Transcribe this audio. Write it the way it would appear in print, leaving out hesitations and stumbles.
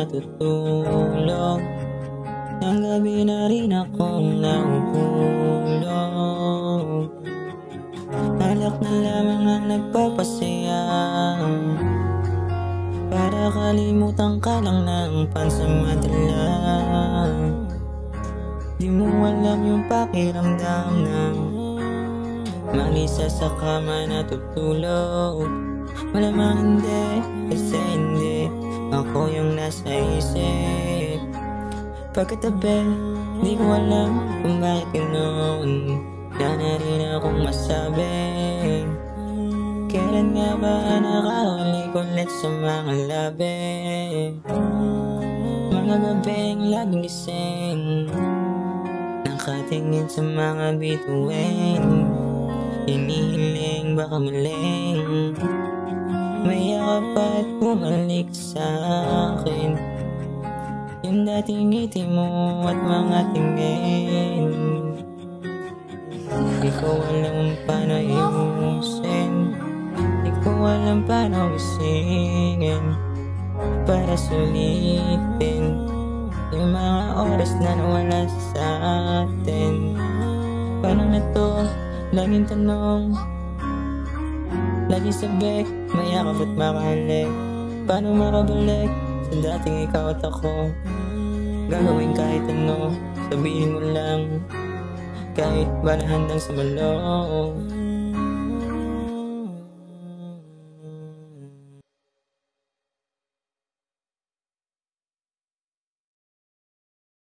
natutulog. Ng gabi na rin akong nahuhulog. Alak na lamang ang nagpapasaya, para kalimutan ka lang ng pansamantala. Di mo alam yung pakiramdam ng mag-isa sa kama natutulog. Malamang hindi, kasi hindi ako yung nasa isip. Pagkatabi, di ko alam kung bakit ganoon. Wala na rin akong masabi. Kailan nga ba nakahuli ulit sa mga labi? Mga gabing laging gising, nakatingin sa mga bituin. Hinihiling baka muling may yakap at bumalik sa akin. Yung dating ngiti mo at mga tingin, di ko alam paano iusin. Di ko alam paano isingin para sulitin yung mga oras na nawala sa atin. Paano na to? Laging tanong, laging sabik, mayakap at makahalik. Paano makabalik sa dating ikaw at ako? Gagawin kahit ano, sabihin mo lang, kahit ba na handang sa balong.